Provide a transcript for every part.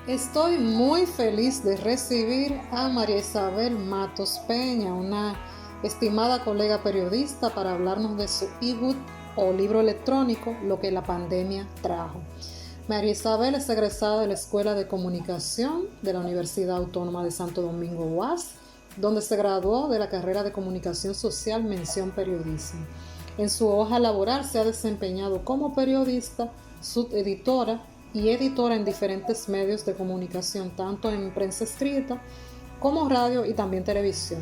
Estoy muy feliz de recibir a María Isabel Matos Peña, una estimada colega periodista, para hablarnos de su ebook o libro electrónico, Lo que la pandemia trajo. María Isabel es egresada de la Escuela de Comunicación de la Universidad Autónoma de Santo Domingo UAS, donde se graduó de la carrera de Comunicación Social mención Periodismo. En su hoja laboral se ha desempeñado como periodista, subeditora y editora en diferentes medios de comunicación, tanto en prensa escrita como radio y también televisión.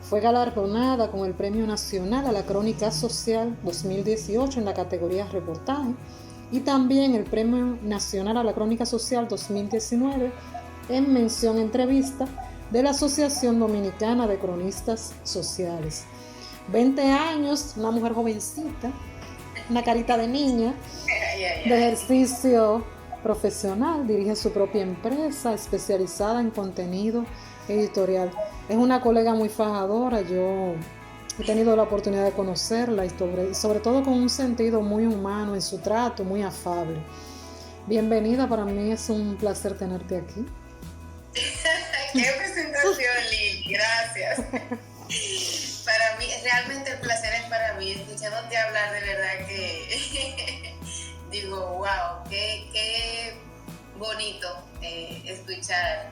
Fue galardonada con el Premio Nacional a la Crónica Social 2018 en la categoría reportaje y también el Premio Nacional a la Crónica Social 2019 en mención entrevista de la Asociación Dominicana de Cronistas Sociales. 20 años, una mujer jovencita, una carita de niña, de ejercicio profesional, dirige su propia empresa especializada en contenido editorial. Es una colega muy fajadora, yo he tenido la oportunidad de conocerla y sobre todo con un sentido muy humano en su trato, muy afable. Bienvenida, para mí es un placer tenerte aquí. Qué presentación, Lili, gracias. Para mí, realmente el placer es para mí. Escuchándote hablar, de verdad que digo, wow, qué bonito escuchar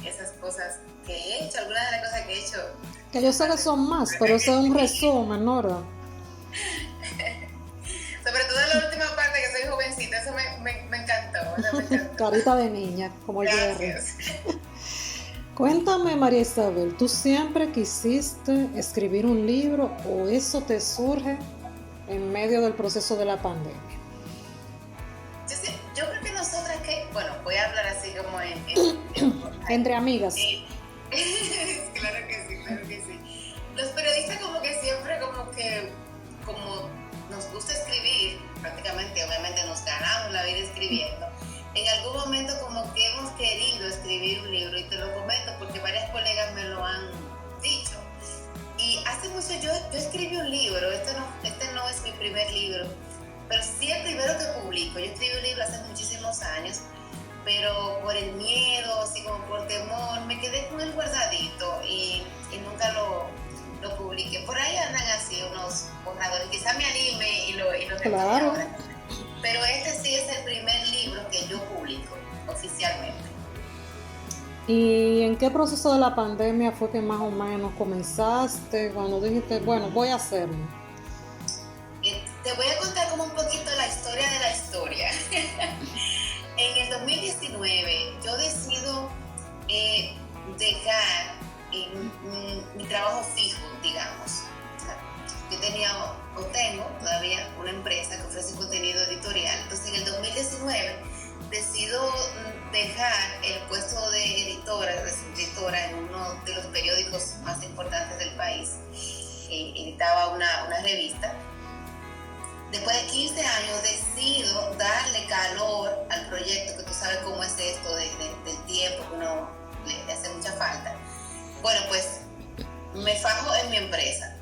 esas cosas que he hecho, algunas de las cosas que he hecho. Que yo sé que son más, pero eso es un resumen, Nora. Sobre todo la última parte, que soy jovencita, eso me encantó. Me encantó. Carita de niña, como el Jerry. Cuéntame, María Isabel, ¿tú siempre quisiste escribir un libro o eso te surge en medio del proceso de la pandemia? Yo creo que nosotras bueno, voy a hablar así como entre amigas. Claro que sí. Los periodistas como que siempre como nos gusta escribir, prácticamente, obviamente nos ganamos la vida escribiendo. En algún momento como que hemos querido escribir un libro, y te lo comento porque varias colegas me lo han dicho. Y hace mucho yo escribí un libro, este no es mi primer libro, pero sí el primero que publico. Yo escribí un libro hace muchísimos años, pero por el miedo, así como por temor, me quedé con él guardadito y nunca lo publiqué. Por ahí andan así unos borradores, quizá me anime y lo Claro. ahora. Pero este sí es el primer libro que yo publico oficialmente. ¿Y en qué proceso de la pandemia fue que más o menos comenzaste, cuando dijiste, bueno, voy a hacerlo? Te voy a contar como un poquito la historia de la historia. En el 2019 yo decido dejar mi trabajo fijo, digamos. Yo tengo todavía una empresa que ofrece contenido editorial. Entonces en el 2019 decido dejar el puesto de editora, de subeditora en uno de los periódicos más importantes del país. Editaba una revista. Después de 15 años decido darle calor al proyecto, que tú sabes cómo es esto del tiempo, que uno le hace mucha falta. Bueno, pues me fajo en mi empresa.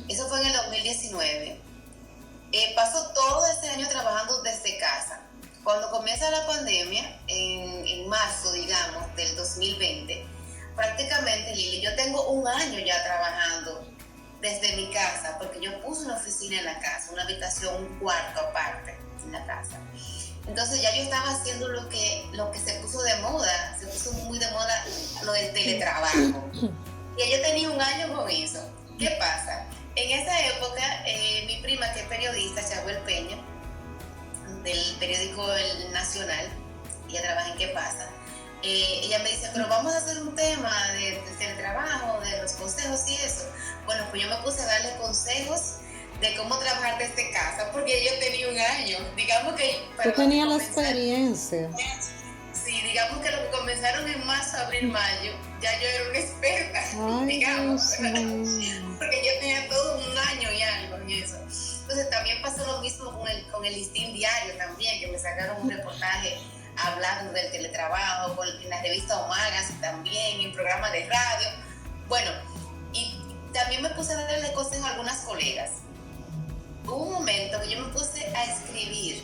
Eso fue en el 2019. Paso todo ese año trabajando desde casa. Cuando comienza la pandemia, en marzo, digamos, del 2020, prácticamente, Lili, yo tengo un año ya trabajando desde mi casa, porque yo puse una oficina en la casa, una habitación, un cuarto aparte en la casa. Entonces ya yo estaba haciendo lo que se puso de moda, se puso muy de moda lo del teletrabajo. Y yo tenía un año con eso. ¿Qué pasa? En esa época, mi prima, que es periodista, Chabel Peña, del periódico El Nacional, ella trabaja en ¿Qué pasa? Ella me dice, pero vamos a hacer un tema del teletrabajo, de los consejos y eso. Bueno, pues yo me puse a darle consejos de cómo trabajar desde casa, porque yo tenía un año. Digamos que... Tú tenías la experiencia. Sí, digamos que lo que comenzaron en marzo, abril, mayo, ya yo era una experta, digamos, porque yo tenía todo un año y algo en eso. Entonces también pasó lo mismo con el Listín Diario también, que me sacaron un reportaje hablando del teletrabajo, en la revista Omagas también, en programas de radio. Bueno, y también me puse a darle consejos a algunas colegas. Hubo un momento que yo me puse a escribir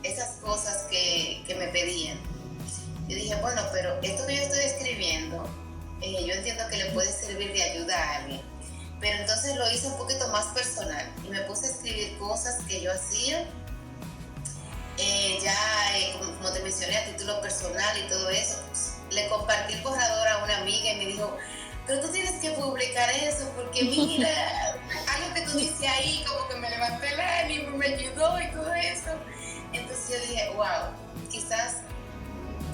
esas cosas que me pedían. Yo dije, dije, bueno, pero esto que yo estoy escribiendo, yo entiendo que le puede servir de ayuda a alguien. Pero entonces lo hice un poquito más personal y me puse a escribir cosas que yo hacía, como te mencioné, a título personal y todo eso. Pues, le compartí el borrador a una amiga y me dijo, pero tú tienes que publicar eso porque mira, algo que tú dices ahí, como que me levanté el ánimo, me ayudó y todo eso. Entonces yo dije, wow, quizás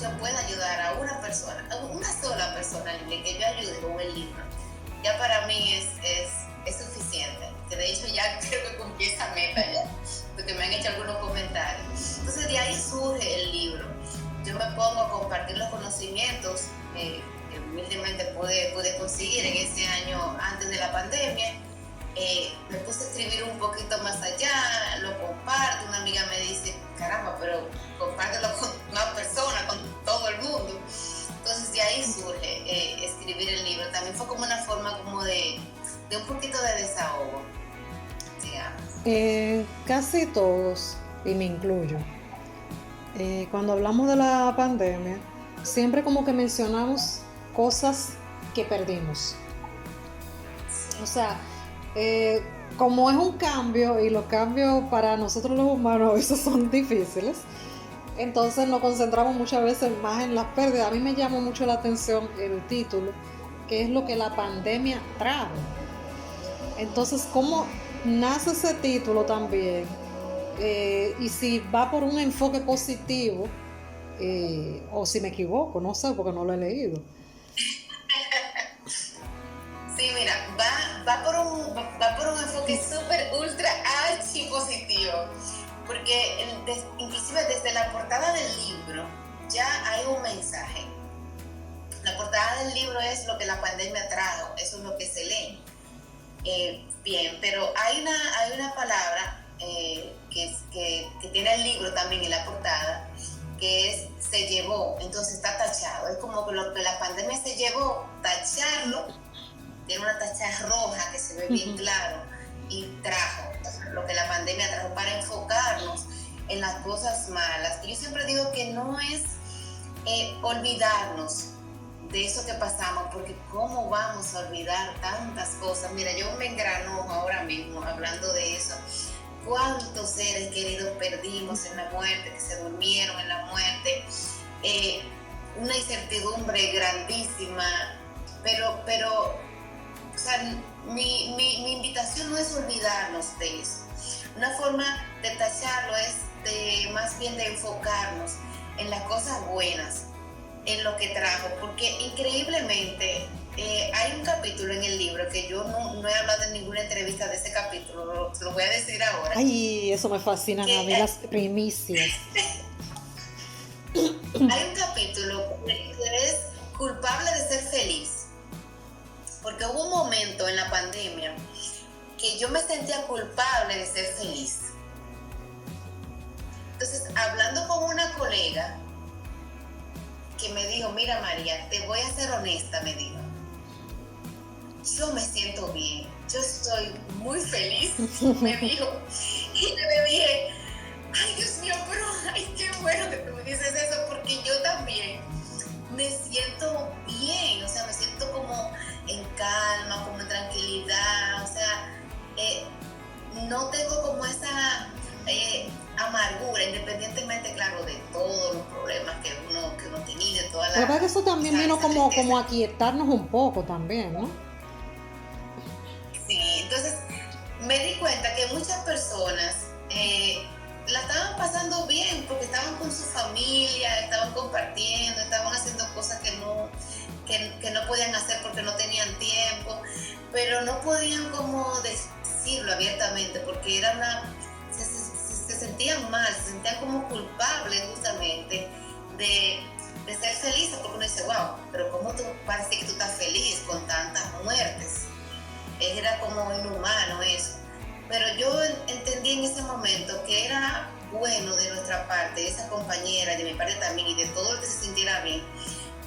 yo pueda ayudar a una persona, a una sola persona, que yo ayude con el libro. Ya para mí es suficiente, que de hecho ya creo que cumplí esa meta ya, porque me han hecho algunos comentarios. Entonces de ahí surge el libro. Yo me pongo a compartir los conocimientos que humildemente pude conseguir en ese año antes de la pandemia. Me puse a escribir un poquito más allá, lo comparto, una amiga me dice, caramba, pero compártelo con más personas, con todo el mundo. Entonces de ahí surge escribir el libro. También fue como una forma como de un poquito de desahogo, digamos. Casi todos, y me incluyo, cuando hablamos de la pandemia, siempre como que mencionamos cosas que perdimos. O sea, como es un cambio y los cambios para nosotros los humanos a veces son difíciles, entonces nos concentramos muchas veces más en las pérdidas. A mí me llamó mucho la atención el título, que es lo que la pandemia trajo. Entonces, ¿cómo nace ese título también? Y si va por un enfoque positivo, o si me equivoco, no sé, porque no lo he leído. Sí, mira, va por un enfoque súper ultra archi positivo, porque inclusive desde la portada del libro ya hay un mensaje. La portada del libro es lo que la pandemia trajo, eso es lo que se lee. Bien, pero hay una palabra que tiene el libro también en la portada, que es se llevó, entonces está tachado. Es como que lo que la pandemia se llevó, tacharlo, tiene una tacha roja que se ve bien claro, y trajo, entonces, lo que la pandemia trajo para enfocarnos en las cosas malas. Y yo siempre digo que no es olvidarnos de eso que pasamos, porque ¿cómo vamos a olvidar tantas cosas? Mira, yo me engranojo ahora mismo hablando de eso. ¿Cuántos seres queridos perdimos en la muerte, que se durmieron en la muerte? Una incertidumbre grandísima, pero o sea, mi invitación no es olvidarnos de eso. Una forma de tacharlo es más bien de enfocarnos en las cosas buenas, en lo que trajo, porque increíblemente hay un capítulo en el libro que yo no he hablado en ninguna entrevista de ese capítulo, lo voy a decir ahora. Ay, eso me fascina a mí, las primicias. Hay un capítulo que es culpable de ser feliz, porque hubo un momento en la pandemia que yo me sentía culpable de ser feliz. Entonces, hablando con una colega que me dijo, mira María, te voy a ser honesta, me dijo, yo me siento bien, yo estoy muy feliz, me dijo, y yo le dije, ay Dios mío, pero ay, qué bueno que tú me dices eso, porque yo también me siento bien, o sea, me siento como en calma, como en tranquilidad, o sea, no tengo como esa amargura, independientemente, claro, de todos los problemas que uno tenía, de toda la... Pero que eso también vino como a quietarnos un poco también, ¿no? Sí, entonces me di cuenta que muchas personas la estaban pasando bien porque estaban con su familia, estaban compartiendo, estaban haciendo cosas que no podían hacer porque no tenían tiempo, pero no podían como decirlo abiertamente porque se sentían mal, se sentían como culpables justamente de ser felices, porque uno dice, wow, pero ¿cómo tú parece que tú estás feliz con tantas muertes? Era como inhumano eso. Pero yo entendí en ese momento que era bueno de nuestra parte, de esa compañera, de mi parte también, y de todo el que se sintiera bien,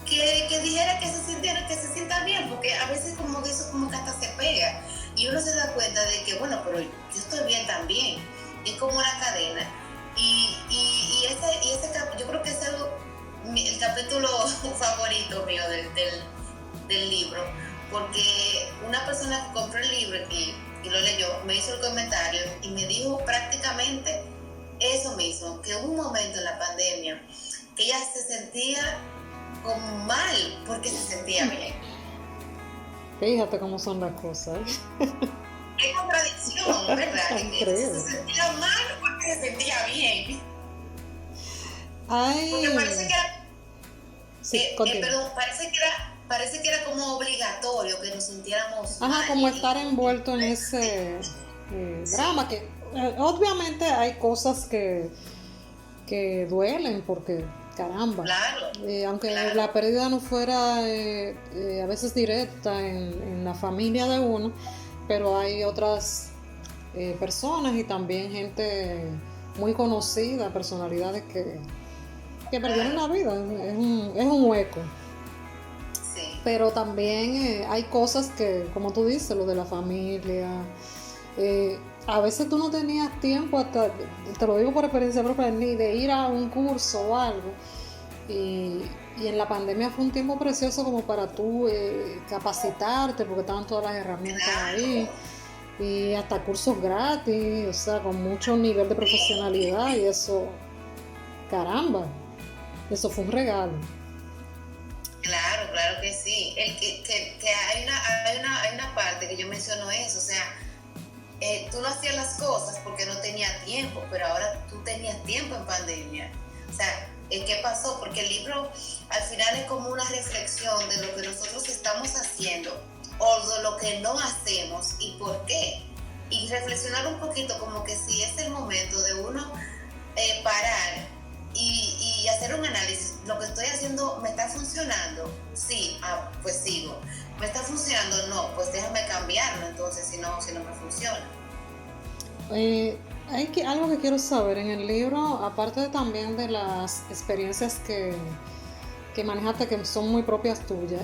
que dijera que se sienta bien, porque a veces como que eso como que hasta se pega, y uno se da cuenta de que, bueno, pero yo estoy bien también, es como una cadena, y ese yo creo que es algo el capítulo favorito mío del libro, porque una persona que compró el libro y lo leyó, me hizo el comentario y me dijo prácticamente eso mismo, que hubo un momento en la pandemia que ella se sentía como mal porque se sentía bien. Fíjate cómo son las cosas. Qué contradicción, ¿verdad? Que se sentía mal porque se sentía bien. Ay. Porque parece que era, sí, parece que era como obligatorio que nos sintiéramos mal. Como estar envuelto en ese drama, que obviamente hay cosas que duelen porque caramba, claro, aunque la pérdida no fuera a veces directa en la familia de uno, pero hay otras personas y también gente muy conocida, personalidades que perdieron la vida, es un hueco. Sí. Pero también hay cosas que, como tú dices, lo de la familia, a veces tú no tenías tiempo, hasta, te lo digo por experiencia propia, ni de ir a un curso o algo. Y en la pandemia fue un tiempo precioso como para tú capacitarte, porque estaban todas las herramientas ahí. Y hasta cursos gratis, o sea, con mucho nivel de profesionalidad, y eso, caramba, eso fue un regalo. Claro, claro que sí. Que hay una parte que yo menciono eso, o sea, tú no hacías las cosas porque no tenías tiempo, pero ahora tú tenías tiempo en pandemia. O sea, ¿qué pasó? Porque el libro al final es como una reflexión de lo que nosotros estamos haciendo o de lo que no hacemos y por qué. Y reflexionar un poquito como que si es el momento de uno parar y hacer un análisis. Lo que estoy haciendo, ¿me está funcionando? Sí, pues sigo. ¿Me está funcionando? No, pues déjame cambiarlo entonces si no me funciona. Hay algo que quiero saber en el libro, aparte también de las experiencias que manejaste, que son muy propias tuyas,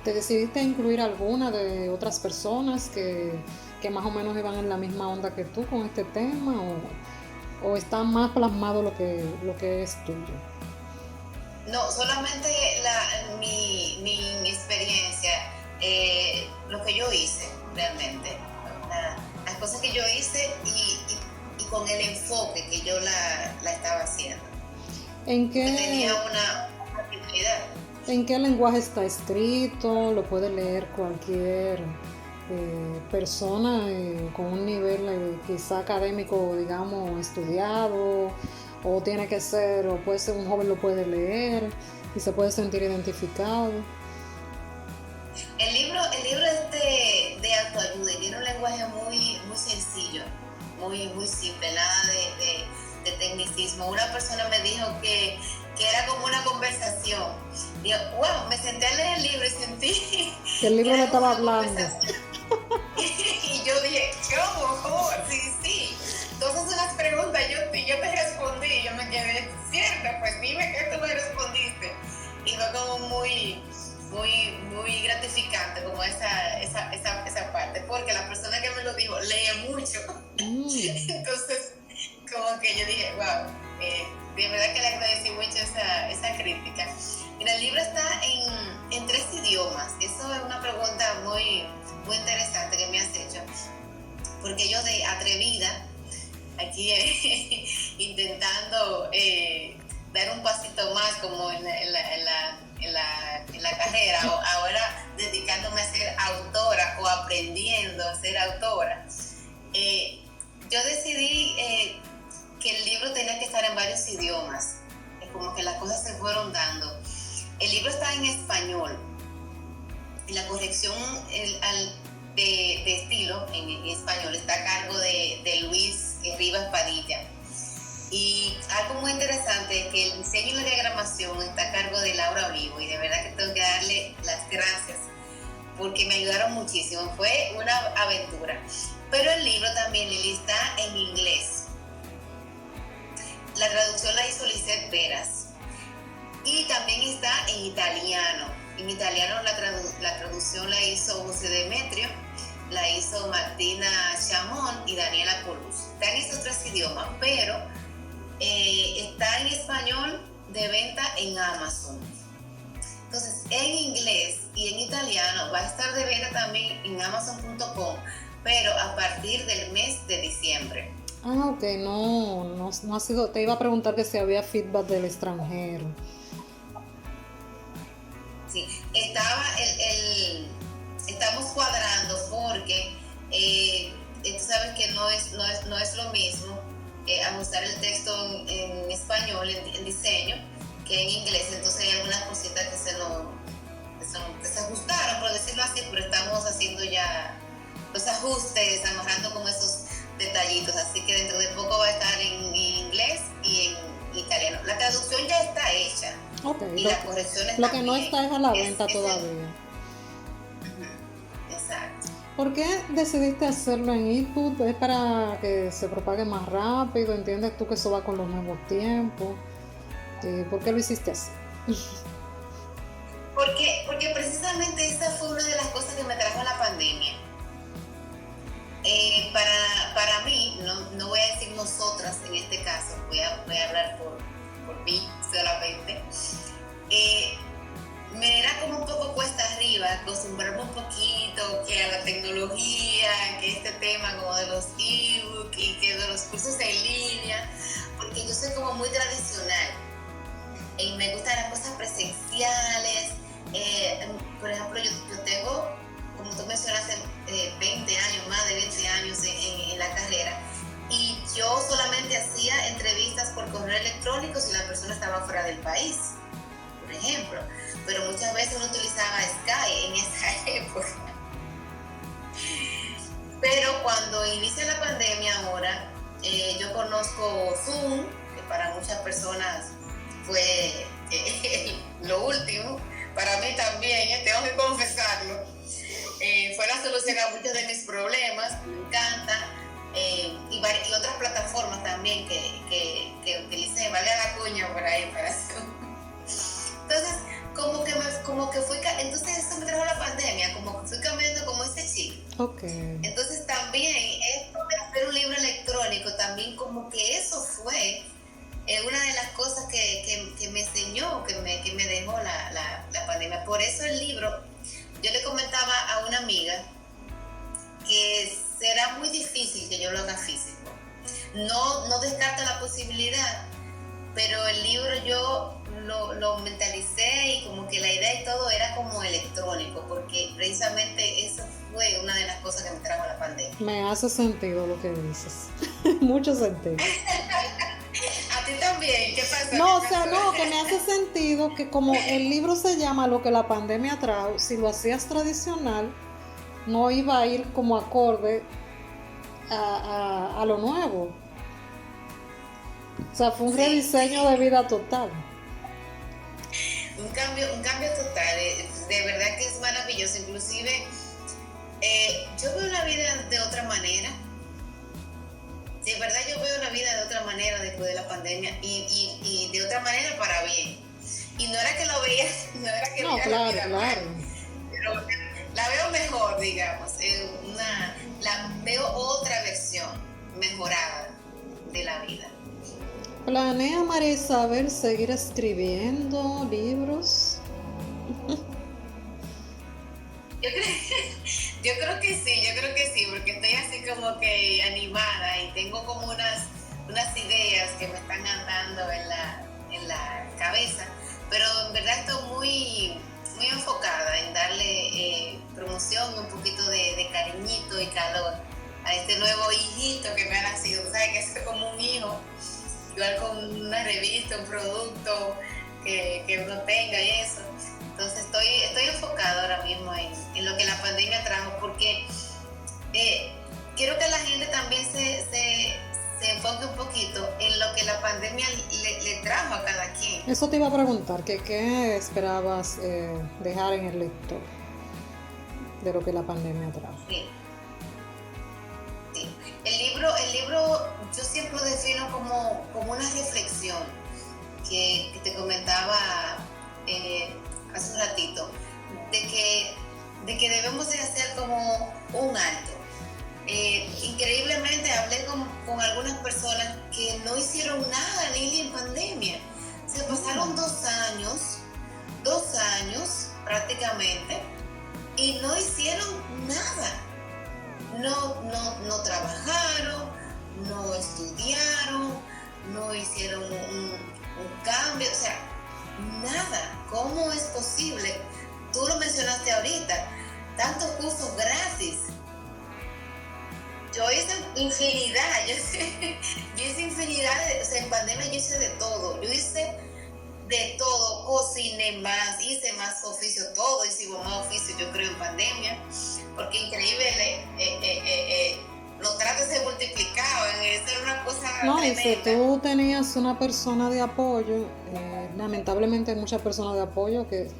¿te decidiste a incluir alguna de otras personas que más o menos iban en la misma onda que tú con este tema, o está más plasmado lo que es tuyo? No, solamente mi experiencia, lo que yo hice realmente, las cosas que yo hice y con el enfoque que yo la estaba haciendo. ¿En qué? Que tenía una actividad. ¿En qué lenguaje está escrito? ¿Lo puede leer cualquier persona con un nivel quizá académico, digamos, estudiado? ¿O tiene que ser, o puede ser un joven lo puede leer y se puede sentir identificado? El libro es de autoayuda y tiene un lenguaje muy, muy sencillo, muy simple, nada de tecnicismo. Una persona me dijo que era como una conversación. Digo, wow, me senté a leer el libro y sentí que el libro le estaba hablando. Y yo dije, ¿cómo? Sí. Entonces unas preguntas, yo te respondí, yo me quedé, cierto, pues dime que tú me respondiste. Y fue como muy gratificante como esa parte, porque la persona que me lo dijo lee mucho. Entonces, como que yo dije, wow, de verdad que le agradecí mucho esa crítica. Mira, el libro está en 3 idiomas. Eso es una pregunta muy, muy interesante que me has hecho, porque yo de atrevida, aquí intentando dar un pasito más como en la carrera, o ahora dedicándome a ser autora o aprendiendo a ser autora, yo decidí que el libro tenía que estar en varios idiomas. Como que las cosas se fueron dando. El libro está en español y la corrección de estilo en español está a cargo de Luis Rivas Padilla. Y algo muy interesante es que el diseño y la diagramación está a cargo de Laura Olivo, y de verdad que tengo que darle las gracias porque me ayudaron muchísimo. Fue una aventura. Pero el libro también, Lili, está en inglés. La traducción la hizo Lisette Veras. Y también está en italiano. En italiano la traducción la hizo José Demetrio, la hizo Martina Chamón y Daniela Coluz. Está en esos 3 idiomas, pero está en español de venta en Amazon. Entonces, en inglés y en italiano va a estar de venta también en Amazon.com, pero a partir del mes de diciembre. Ah, ok, no ha sido, te iba a preguntar que si había feedback del extranjero. Sí, estamos cuadrando porque tú sabes que no es lo mismo ajustar el texto en español, en diseño, que en inglés. Entonces hay algunas cositas que se desajustaron, por decirlo así, pero estamos haciendo ya los ajustes, amarrando como esos detallitos. Así que dentro de poco va a estar en inglés y en italiano. La traducción ya está hecha. Okay, y las correcciones lo que no está es a la venta todavía. Exacto. ¿Por qué decidiste hacerlo en ebook? ¿Es para que se propague más rápido? ¿Entiendes tú que eso va con los nuevos tiempos? ¿Por qué lo hiciste así? Porque precisamente esa fue una de las cosas que me trajo la pandemia. Para mí, no voy a decir nosotras en este caso, voy a hablar por mí solamente. Me era como un poco cuesta arriba acostumbrarme un poquito que a la tecnología, que este tema como de los ebooks y que de los cursos en línea, porque yo soy como muy tradicional y me gustan las cosas presenciales. Por ejemplo, yo tengo, como tú mencionaste, 20 años, más de 20 años en la carrera, y yo solamente hacía entrevistas por correo electrónico si la persona estaba fuera del país, por ejemplo, pero muchas veces uno utilizaba Skype en esa época. Pero cuando inicia la pandemia ahora, yo conozco Zoom, que para muchas personas fue lo último, para mí también, tengo que confesarlo. Fue la solución a muchos de mis problemas, me encanta, y otras plataformas también que utilicé, valga la cuña por ahí para eso. Entonces, como que fui, entonces eso me trajo la pandemia, como que fui cambiando como ese chip. Okay. Entonces también esto de hacer un libro electrónico, también como que eso fue una de las cosas que me enseñó, que me dejó la pandemia. Por eso el libro, yo le comentaba a una amiga que será muy difícil que yo lo haga físico. No descarto la posibilidad, pero el libro yo lo mentalicé y como que la idea y todo era como electrónico, porque precisamente eso fue una de las cosas que me trajo la pandemia. Me hace sentido lo que dices. Mucho sentido. ¿A ti también? ¿Qué pasa? No, que me hace sentido que como el libro se llama Lo que la pandemia trajo, si lo hacías tradicional, no iba a ir como acorde a lo nuevo. O sea, fue un rediseño de vida total. Un cambio total, de verdad que es maravilloso. Inclusive, yo veo la vida de otra manera. De verdad yo veo la vida de otra manera después de la pandemia y de otra manera para bien. Y no era que lo veía, no era que veía claro, la vida claro. mal, pero la veo mejor, digamos. Veo otra versión mejorada de la vida. ¿Planea María Isabel seguir escribiendo libros? Yo creo que sí, porque estoy así como que animada y tengo como unas ideas que me están andando en la cabeza, pero en verdad estoy muy, muy enfocada en darle promoción y un poquito de cariñito y calor a este nuevo hijito que me ha nacido. ¿Sabes? Que es como un hijo, igual con una revista, un producto que uno tenga y eso. Entonces estoy enfocada ahora mismo en lo que la pandemia trajo, porque quiero que la gente también se enfoque un poquito en lo que la pandemia le trajo a cada quien. Eso te iba a preguntar, ¿qué esperabas dejar en el lector de lo que la pandemia trajo? Sí. El libro yo siempre lo defino como una reflexión que te comentaba hace un ratito, de que debemos de hacer como un alto. Increíblemente hablé con algunas personas que no hicieron nada, Lili, en pandemia. O Se pasaron 2 años prácticamente, y no hicieron nada. No trabajaron, no estudiaron, no hicieron un cambio, o sea, nada. ¿Cómo es posible? Tú lo mencionaste ahorita, tantos cursos gratis. Yo hice infinidad, o sea, en pandemia yo hice de todo. Yo hice de todo, cociné más, hice más oficio, todo hicimos más oficio, yo creo, en pandemia, porque increíble, los tratos se multiplicaban, eso era una cosa No, y tremenda. si tú tenías una persona de apoyo, lamentablemente hay muchas personas de apoyo que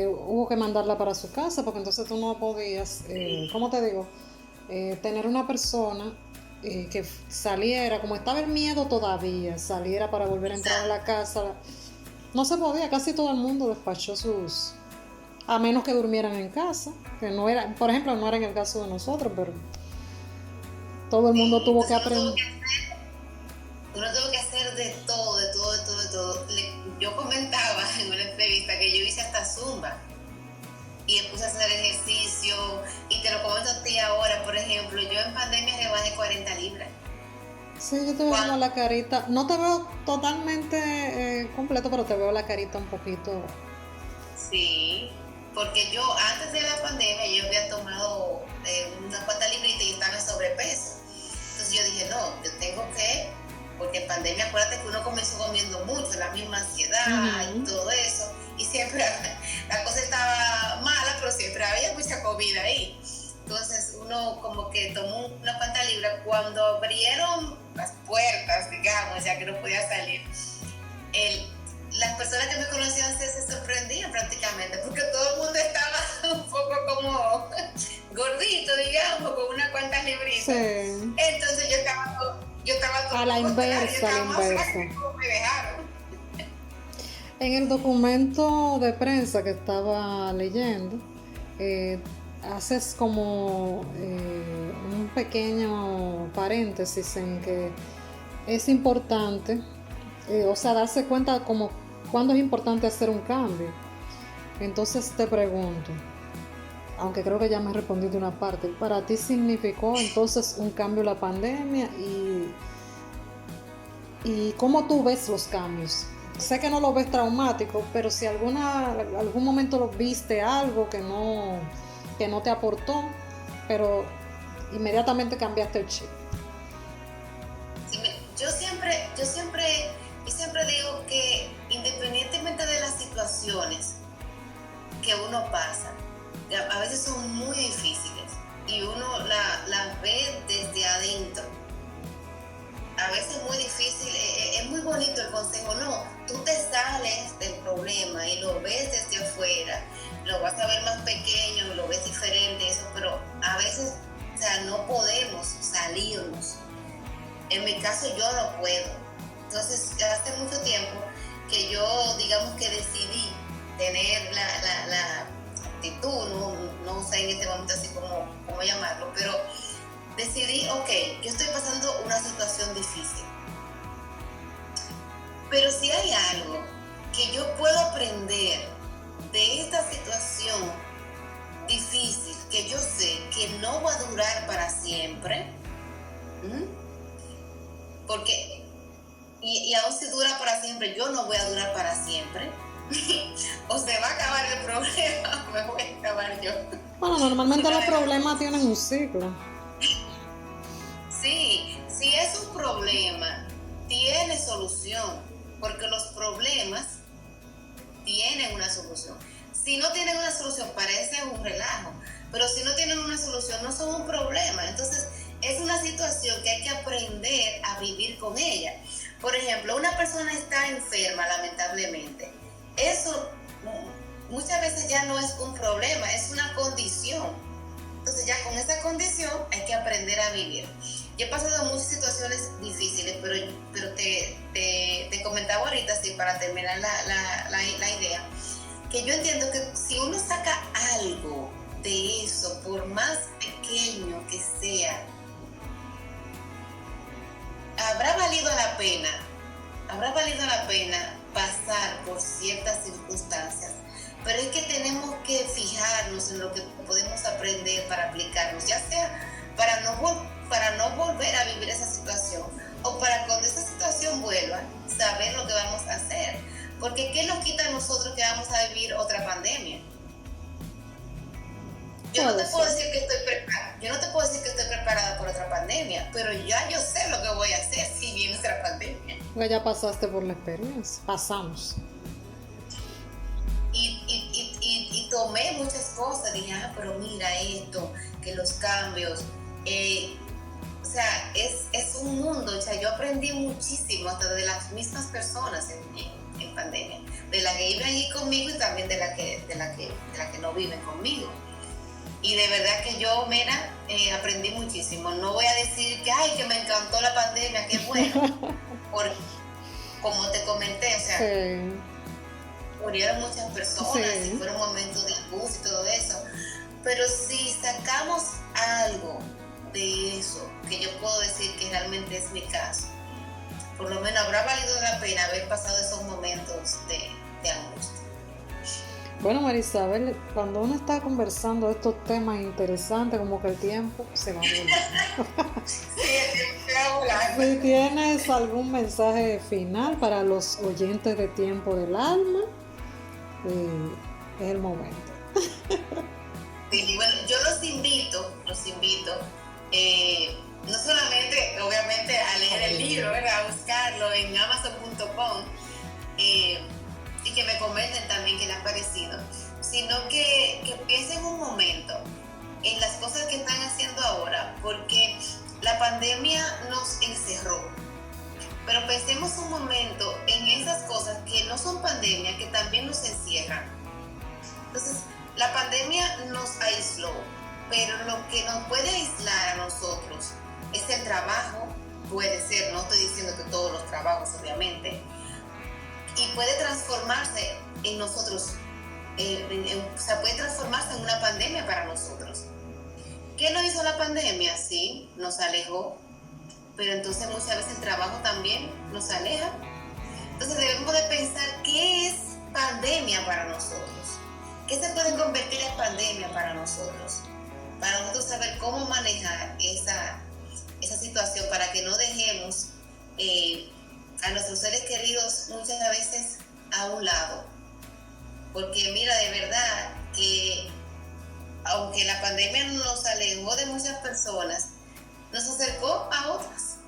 hubo que mandarla para su casa, porque entonces tú no podías, ¿cómo te digo? Tener una persona que saliera, como estaba el miedo todavía, saliera para volver a entrar a la casa. No se podía, casi todo el mundo despachó sus... A menos que durmieran en casa, que no era, por ejemplo, no era en el caso de nosotros, pero todo el mundo tuvo que aprender. Uno tuvo que hacer de todo. Yo comentaba en una entrevista que yo hice hasta Zumba y me puse a hacer ejercicio, y te lo comento a ti ahora, por ejemplo, yo en pandemia rebajé 40 libras. Sí, yo te veo como la carita, no te veo totalmente completo, pero te veo la carita un poquito. Sí, porque yo antes de la pandemia yo había tomado unas cuantas libritas y estaba en sobrepeso. Entonces yo dije, no, yo tengo que, porque en pandemia acuérdate que uno comenzó comiendo mucho, la misma ansiedad y todo eso, y siempre la cosa estaba mala, pero siempre había mucha comida ahí. Entonces uno como que tomó una cuanta libra. Cuando abrieron las puertas, digamos, ya que no podía salir, las personas que me conocían se sorprendían prácticamente, porque todo el mundo estaba un poco como gordito, digamos, con unas cuantas libritas. Sí. Entonces yo estaba todo a la inversa, me dejaron. En el documento de prensa que estaba leyendo, haces como un pequeño paréntesis en que es importante, o sea, darse cuenta como cuándo es importante hacer un cambio. Entonces te pregunto, aunque creo que ya me respondiste una parte, ¿para ti significó entonces un cambio la pandemia? ¿Y cómo tú ves los cambios? Sé que no lo ves traumático, pero si algún momento lo viste algo que no te aportó, pero inmediatamente cambiaste el chip. Sí, yo siempre digo que independientemente de las situaciones que uno pasa, a veces son muy difíciles y uno las ve desde adentro. A veces es muy difícil, es muy bonito el consejo, no, tú te sales del problema y lo ves desde afuera, lo vas a ver más pequeño, lo ves diferente, eso, pero a veces, o sea, no podemos salirnos. En mi caso yo no puedo. Entonces, hace mucho tiempo que yo, digamos que decidí tener la actitud, no sé en este momento así como llamarlo, pero decidí, ok, yo estoy pasando una situación difícil, pero si hay algo que yo puedo aprender de esta situación difícil, que yo sé que no va a durar para siempre, porque, y aún si dura para siempre, yo no voy a durar para siempre, o se va a acabar el problema, me voy a acabar yo. Bueno, normalmente los problemas tienen un ciclo. Sí, si es un problema, tiene solución, porque los problemas tienen una solución. Si no tienen una solución, parece un relajo, pero si no tienen una solución, no son un problema. Entonces, es una situación que hay que aprender a vivir con ella. Por ejemplo, una persona está enferma, lamentablemente. Eso muchas veces ya no es un problema, es una condición. Entonces, ya con esa condición hay que aprender a vivir. Yo he pasado muchas situaciones difíciles, pero te comentaba ahorita, así para terminar la idea, que yo entiendo que si uno saca algo de eso, por más pequeño que sea, habrá valido la pena pasar por ciertas circunstancias, pero es que tenemos que fijarnos en lo que podemos aprender para aplicarnos, ya sea para no volver a vivir esa situación o para cuando esa situación vuelva, saber lo que vamos a hacer. Porque ¿qué nos quita a nosotros que vamos a vivir otra pandemia? Yo no te puedo decir que estoy preparada por otra pandemia, pero ya yo sé lo que voy a hacer si viene otra pandemia. Ya pasaste por la experiencia, pasamos. Y tomé muchas cosas, dije, pero mira esto, que los cambios, o sea, es un mundo, o sea, yo aprendí muchísimo hasta de las mismas personas en pandemia, de las que viven allí conmigo y también de las que no viven conmigo. Y de verdad que yo, mira, aprendí muchísimo. No voy a decir que me encantó la pandemia, qué bueno, porque como te comenté, o sea, sí, murieron muchas personas, sí, y fueron momentos de angustia y todo eso, pero si sacamos algo de eso, que yo puedo decir que realmente es mi caso, por lo menos habrá valido la pena haber pasado esos momentos de angustia. Bueno, María Isabel, cuando uno está conversando de estos temas interesantes, como que el tiempo se va volando. Sí, el tiempo se va volando. Si tienes algún mensaje final para los oyentes de Tiempo del Alma, es el momento. Sí, bueno, yo los invito, no solamente, obviamente, a leer el libro, ¿verdad? A buscarlo en amazon.com, y que me comenten también qué les ha parecido, sino que piensen un momento en las cosas que están haciendo ahora, porque la pandemia nos encerró, pero pensemos un momento en esas cosas que no son pandemia, que también nos encierran. Entonces, la pandemia nos aisló, pero lo que nos puede aislar a nosotros es el trabajo, puede ser, no estoy diciendo que todos los trabajos, obviamente, y puede transformarse en nosotros, o sea, puede transformarse en una pandemia para nosotros. ¿Qué nos hizo la pandemia? Sí, nos alejó, pero entonces muchas veces el trabajo también nos aleja. Entonces debemos de pensar qué es pandemia para nosotros, qué se puede convertir en pandemia para nosotros saber cómo manejar esa situación para que no dejemos a nuestros seres queridos muchas veces a un lado. Porque mira, de verdad que aunque la pandemia nos alejó de muchas personas, nos acercó a otras,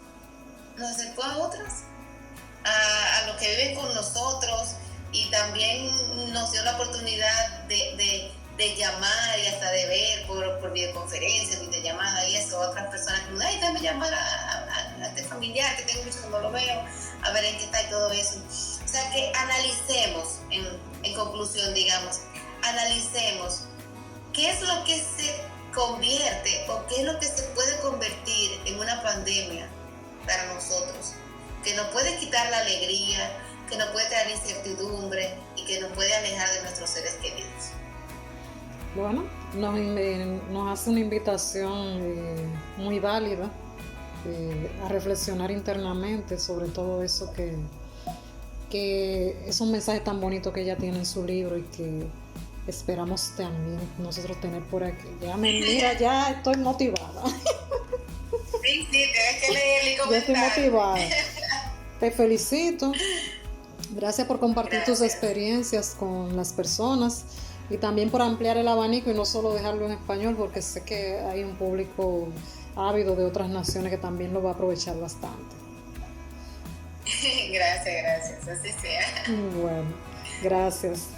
a los que viven con nosotros, y también nos dio la oportunidad de llamar y hasta de ver por videoconferencia, videollamada y eso, a otras personas que me dame llamar a este familiar que tengo mucho que no lo veo, a ver en qué está y todo eso. O sea que analicemos, en conclusión, digamos, analicemos qué es lo que se convierte o qué es lo que se puede convertir en una pandemia para nosotros, que nos puede quitar la alegría, que nos puede traer incertidumbre y que nos puede alejar de nuestros seres queridos. Bueno, nos hace una invitación muy válida a reflexionar internamente sobre todo eso, que es un mensaje tan bonito que ella tiene en su libro y que esperamos también nosotros tener por aquí. Ya estoy motivada. Sí, tienes que leer y comentar. Ya estoy motivada. Te felicito. Gracias por compartir tus experiencias con las personas y también por ampliar el abanico y no solo dejarlo en español, porque sé que hay un público ávido de otras naciones que también lo va a aprovechar bastante. Gracias, así sea. Bueno, gracias.